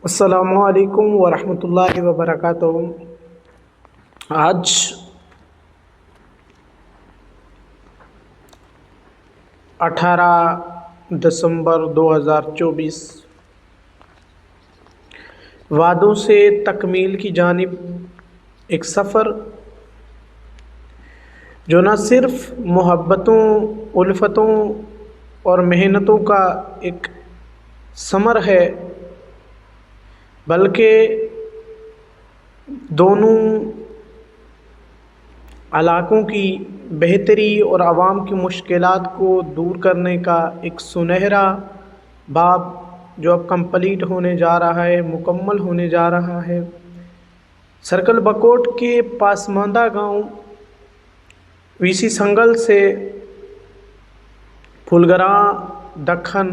السلام علیکم ورحمۃ اللہ وبرکاتہ۔ آج 18 دسمبر 2024 وعدوں سے تکمیل کی جانب ایک سفر جو نہ صرف محبتوں، الفتوں اور محنتوں کا ایک ثمر ہے بلکہ دونوں علاقوں کی بہتری اور عوام کی مشکلات کو دور کرنے کا ایک سنہرا باب جو اب کمپلیٹ ہونے جا رہا ہے، مکمل ہونے جا رہا ہے۔ سرکل بکوٹ کے پاسماندہ گاؤں وی سی سنگل سے پھولگراں دکن،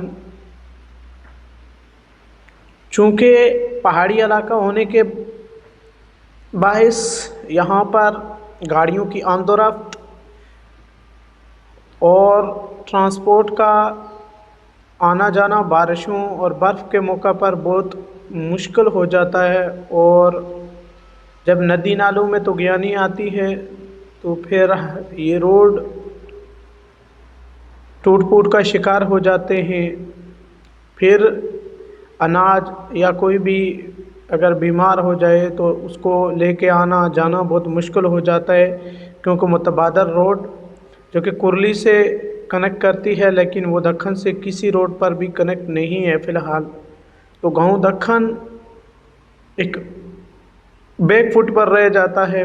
چونکہ پہاڑی علاقہ ہونے کے باعث یہاں پر گاڑیوں کی آمد و رفت اور ٹرانسپورٹ کا آنا جانا بارشوں اور برف کے موقع پر بہت مشکل ہو جاتا ہے، اور جب ندی نالوں میں طغیانی آتی ہے تو پھر یہ روڈ ٹوٹ پھوٹ کا شکار ہو جاتے ہیں۔ پھر اناج یا کوئی بھی اگر بیمار ہو جائے تو اس کو لے کے آنا جانا بہت مشکل ہو جاتا ہے، کیونکہ متبادر روڈ جو کہ کرلی سے کنیکٹ کرتی ہے لیکن وہ دکن سے کسی روڈ پر بھی کنیکٹ نہیں ہے فی الحال۔ تو گاؤں دکن ایک بیک فٹ پر رہ جاتا ہے،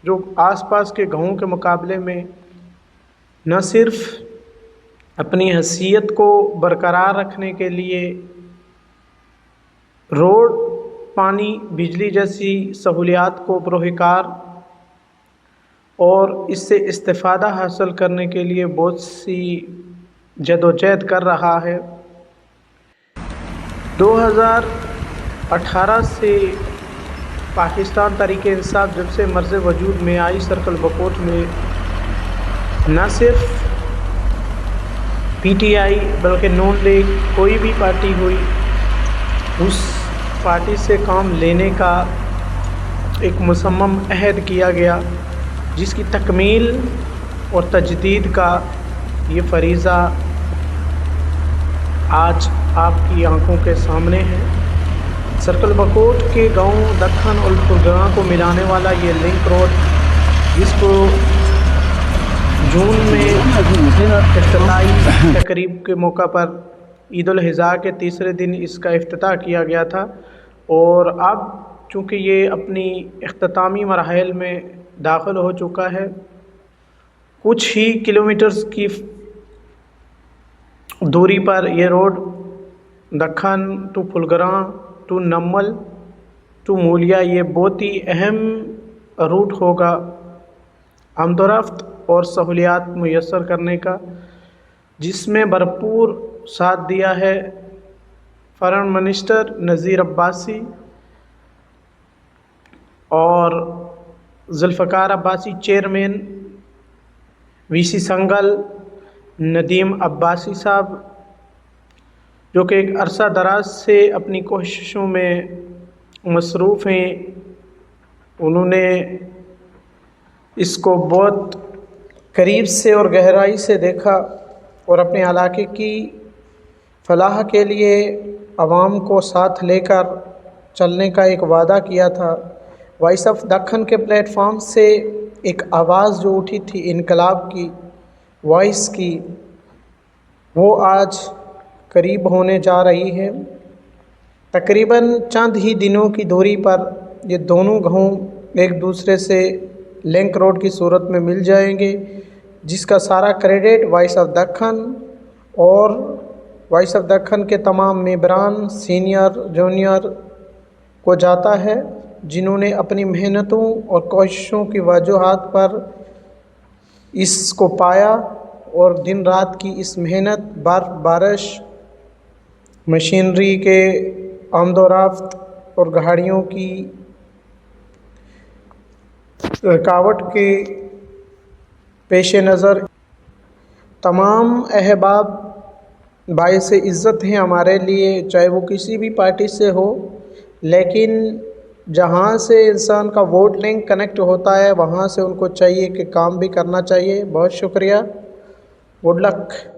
جو آس پاس کے گاؤں کے مقابلے میں نہ صرف اپنی حیثیت کو برقرار رکھنے کے لیے روڈ، پانی، بجلی جیسی سہولیات کو بروئے کار اور اس سے استفادہ حاصل کرنے کے لیے بہت سی جدوجہد کر رہا ہے۔ 2018 سے پاکستان تحریک انصاف جب سے مرز وجود میں آئی، سرکل بکوٹ میں نہ صرف پی ٹی آئی بلکہ نون لیگ کوئی بھی پارٹی ہوئی، اس پارٹی سے کام لینے کا ایک مصمم عہد کیا گیا، جس کی تکمیل اور تجدید کا یہ فریضہ آج آپ کی آنکھوں کے سامنے ہے۔ سرکل بکوٹ کے گاؤں دکن اور پھولگراں کو ملانے والا یہ لنک روڈ، جس کو جون میں افتتاحی تقریب کے موقع پر عید الاضحیٰ کے تیسرے دن اس کا افتتاح کیا گیا تھا، اور اب چونکہ یہ اپنی اختتامی مراحل میں داخل ہو چکا ہے، کچھ ہی کلومیٹرز کی دوری پر یہ road Dakan to Phulgran to Namal to Moliya یہ بہت ہی اہم روٹ ہوگا آمد و رفت اور سہولیات میسر کرنے کا، جس میں بھرپور ساتھ دیا ہے فارن منسٹر نذیر عباسی اور ذوالفقار عباسی چیئرمین وی سی سنگل ندیم عباسی صاحب، جو کہ ایک عرصہ دراز سے اپنی کوششوں میں مصروف ہیں۔ انہوں نے اس کو بہت قریب سے اور گہرائی سے دیکھا اور اپنے علاقے کی فلاح کے لیے عوام کو ساتھ لے کر چلنے کا ایک وعدہ کیا تھا۔ وائس آف دکن کے پلیٹ فارم سے ایک آواز جو اٹھی تھی انقلاب کی، وائس کی، وہ آج قریب ہونے جا رہی ہے۔ تقریباً چند ہی دنوں کی دوری پر یہ دونوں گاؤں ایک دوسرے سے لنک روڈ کی صورت میں مل جائیں گے، جس کا سارا کریڈٹ وائس آف دکن اور وائس آف دکن کے تمام ممبران، سینئر، جونیئر کو جاتا ہے، جنہوں نے اپنی محنتوں اور کوششوں کی وجوہات پر اس کو پایا، اور دن رات کی اس محنت، برف بارش، مشینری کے آمد و رفت اور گاڑیوں کی رکاوٹ کے پیش نظر تمام احباب باعث عزت ہیں ہمارے لیے، چاہے وہ کسی بھی پارٹی سے ہو، لیکن جہاں سے انسان کا ووٹ لنک کنیکٹ ہوتا ہے وہاں سے ان کو چاہیے کہ کام بھی کرنا چاہیے۔ بہت شکریہ، گڈ لک۔